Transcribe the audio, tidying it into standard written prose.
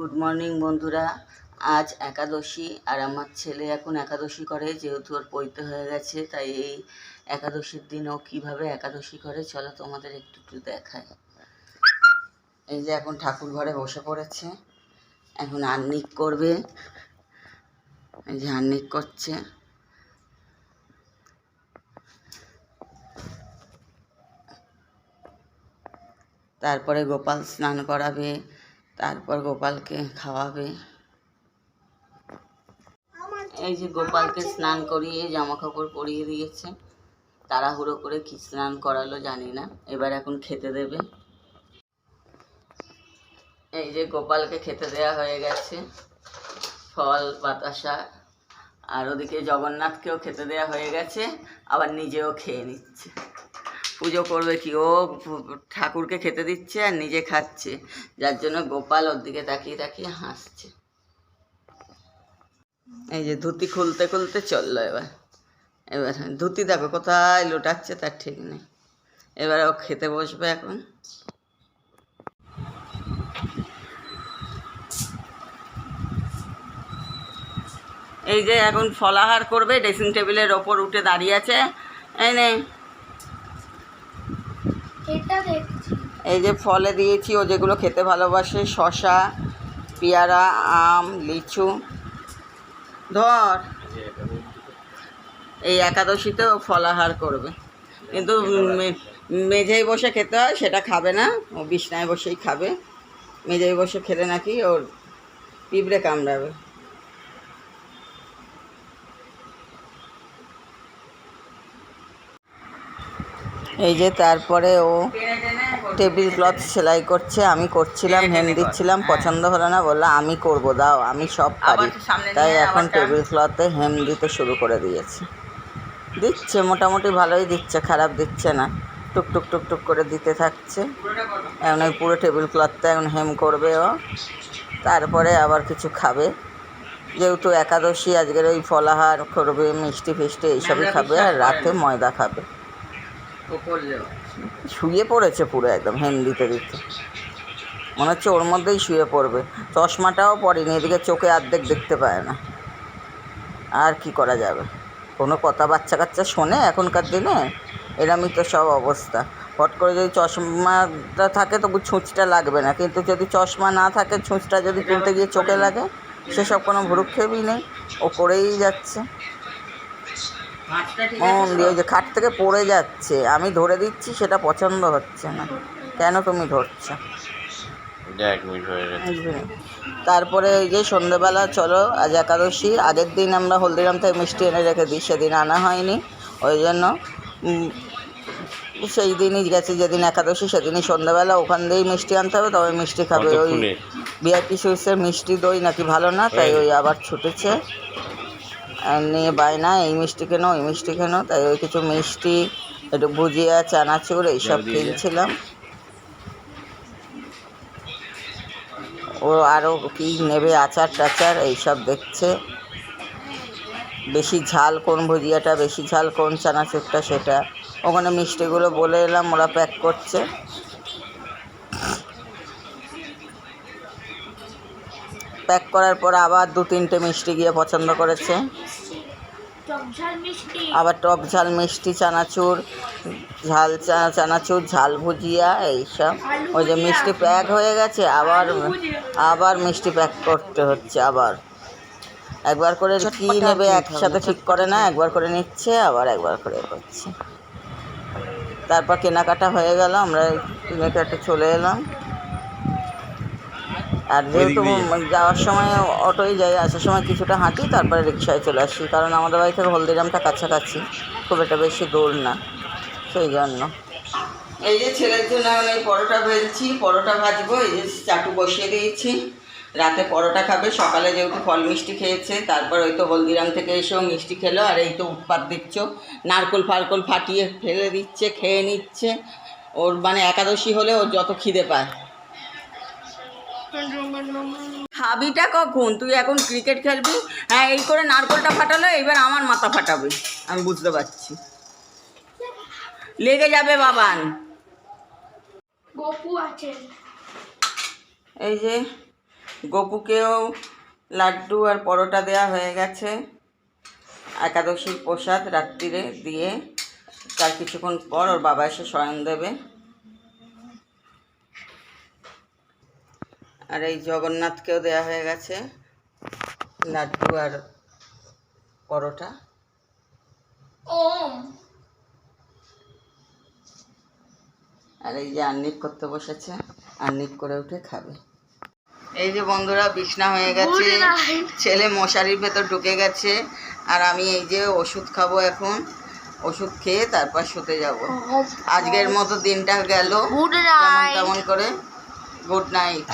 Good morning বন্ধুরা। আজ একাদশী আর আমার ছেলে এখন একাদশী করে, যেহেতু ওর পৈতে হয়ে গেছে, তাই এই একাদশীর দিন ও কীভাবে একাদশী করে চলো তোমাদের একটু একটু দেখায়। এই যে এখন ঠাকুর ঘরে বসে পড়েছে, এখন আহ্নিক করবে। এই যে আহ্নিক করছে। তারপরে গোপাল স্নান করাবে, তারপর গোপালকে খাওয়াবে। এই যে গোপালকে স্নান করিয়ে জামা কাপড় পরিয়ে দিয়েছে, তাড়াহুড়ো করে কি স্নান করালো জানি না। এবার এখন খেতে দেবে। এই যে গোপালকে খেতে দেওয়া হয়ে গেছে, ফল বাতাসা, আর ওদিকে জগন্নাথকেও খেতে দেওয়া হয়ে গেছে, আবার নিজেও খেয়ে নিচ্ছে। পুজো করবে কি, ও ঠাকুরকে খেতে দিচ্ছে আর নিজে খাচ্ছে, যার জন্য গোপাল ওর দিকে তাকিয়ে তাকিয়ে হাসছে। এই যে ধুতি খুলতে খুলতে চললো। এবার ধুতি দেখো কোথায় লোটাচ্ছে তার ঠিক নেই। এবার ও খেতে বসবে এখন। এই যে এখন ফলাহার করবে, ড্রেসিং টেবিলের ওপর উঠে দাঁড়িয়ে আছে। এই নে, এই যে ফলে দিয়েছি ও যেগুলো খেতে ভালোবাসে, শসা, পেয়ারা, আম, লিচু। ধর, এই একাদশীতেও ফলাহার করবে, কিন্তু মেঝেয় বসে খেতে হয়, সেটা খাবে না। ও বিছনায় বসেই খাবে। মেঝেয় বসে খেলে নাকি ওর পিঁপড়ে কামড়াবে। এই যে তারপরে ও টেবিল ক্লথ সেলাই করছে, আমি করছিলাম, হেম দিচ্ছিলাম, পছন্দ হলো না, বললো আমি করব, দাও, আমি সব পারি। তাই এখন টেবিল ক্লথে হেম দিতে শুরু করে দিয়েছে। দিচ্ছে মোটামুটি ভালোই দিচ্ছে, খারাপ দিচ্ছে না। টুকটুক টুকটুক করে দিতে থাকছে। এখন ওই পুরো টেবিল ক্লথটা এখন হেম করবে ও, তারপরে আবার কিছু খাবে। যেহেতু একাদশী, আজকের ওই ফলাহার করবে, মিষ্টি ফিষ্টি এইসবই খাবে, আর রাতে ময়দা খাবে। শুয়ে পড়েছে পুরো একদম হেম দিতে দিতে, মনে হচ্ছে ওর মধ্যেই শুয়ে পড়বে। চশমাটাও পরেনি, এদিকে চোখে অর্ধেক দেখতে পায় না। আর কি করা যাবে, কোনো কথা বাচ্চা কাচ্চা শোনে এখনকার দিনে? এরমই তো সব অবস্থা। হট করে যদি চশমাটা থাকে তবু ছুঁচটা লাগবে না, কিন্তু যদি চশমা না থাকে, ছুঁচটা যদি কিনতে গিয়ে চোখে লাগে, সেসব কোনো ভ্রুক্ষেপই নেই, ও করেই যাচ্ছে। মন দিয়ে যে খাট থেকে পড়ে যাচ্ছে, আমি ধরে দিচ্ছি, সেটা পছন্দ হচ্ছে না। কেন তুমি ধরছো? তারপরে ওই যে সন্ধ্যেবেলা চলো, আজ একাদশী, আগের দিন আমরা হলদিরাম থেকে মিষ্টি এনে রেখে দিই, সেদিন আনা হয়নি, ওই জন্য সেই দিনই গেছে, যেদিন একাদশী সেদিনই সন্ধ্যাবেলা ওখান দিয়েই মিষ্টি আনতে হবে, তবে মিষ্টি খাবে। ওই ভিআইপি সুইটসের মিষ্টি দই নাকি ভালো না, তাই ওই আবার ছুটেছে নিয়ে বায়না, এই মিষ্টি কেনো, ওই মিষ্টি কেনো। তাই ওই কিছু মিষ্টি, একটু ভুজিয়া, চানাচুর এইসব কিনছিলাম। ও আরও কী নেবে, আচার টাচার এইসব দেখছে। বেশি ঝাল কোন ভুজিয়াটা, বেশি ঝাল কোন চানাচুরটা, সেটা ওখানে মিষ্টিগুলো বলে এলাম, ওরা প্যাক করছে। প্যাক করার পর আবার 2-3টে মিষ্টি গিয়ে পছন্দ করেছে, আবার টক ঝাল মিষ্টি, চানাচুর, ঝাল চানাচুর, ঝাল ভুজিয়া এইসব। ওই যে মিষ্টি প্যাক হয়ে গেছে, আবার মিষ্টি প্যাক করতে হচ্ছে। আবার একবার করে কী নেবে একসাথে ঠিক করে না, একবার করে নিচ্ছে, আবার একবার করে করছে। তারপর কেনাকাটা হয়ে গেল, আমরা কেনাকাটা চলে এলাম। আর যেহেতু যাওয়ার সময় অটোয় যাই, আসার সময় কিছুটা হাঁটি, তারপরে রিক্সায় চলে আসি, কারণ আমাদের বাড়ি থেকে হলদিরামটা কাছাকাছি, খুব একটা বেশি দূর না, সেই জন্য। এই যে ছেলের জন্য আমি পরোটা ভেজেছি, পরোটা ভাজবো। এই যে চাটু বসিয়ে দিয়েছি, রাতে পরোটা খাবে। সকালে যেহেতু ফল মিষ্টি খেয়েছে, তারপর ওই তো হলদিরাম থেকে এসেও মিষ্টি খেলো, আর এই তো উৎপাত দিচ্ছ, নারকোল ফারকোল ফাটিয়ে ফেলে দিচ্ছে, খেয়ে নিচ্ছে। ওর মানে একাদশী হলে ওর যত খিদে পায়। খাবিটা কখন? তুই এখন ক্রিকেট খেলবি? হ্যাঁ, এই করে নারকোলটা ফাটালো, এবার আমার মাথা ফাটাবে, আমি বুঝতে পারছি। লেগে যাবে বাবান। এই যে গপুকেও লাড্ডু আর পরোটা দেওয়া হয়ে গেছে, একাদশীর প্রসাদ রাত্রিরে দিয়ে তার কিছুক্ষণ পর ওর বাবা এসে শয়ন দেবে। আর এই জগন্নাথকেও দেওয়া হয়ে গেছে লাড্ডু আর পরোটা। আর এই যে আর্নিক করতে বসেছে, আর্নিক করে উঠে খাবে। এই যে বন্ধুরা বিছনা হয়ে গেছে, ছেলে মশারির ভেতর ঢুকে গেছে, আর আমি এই যে ওষুধ খাবো এখন, ওষুধ খেয়ে তারপর শুতে যাব। আজকের মতো দিনটা গেল তেমন করে। Good night.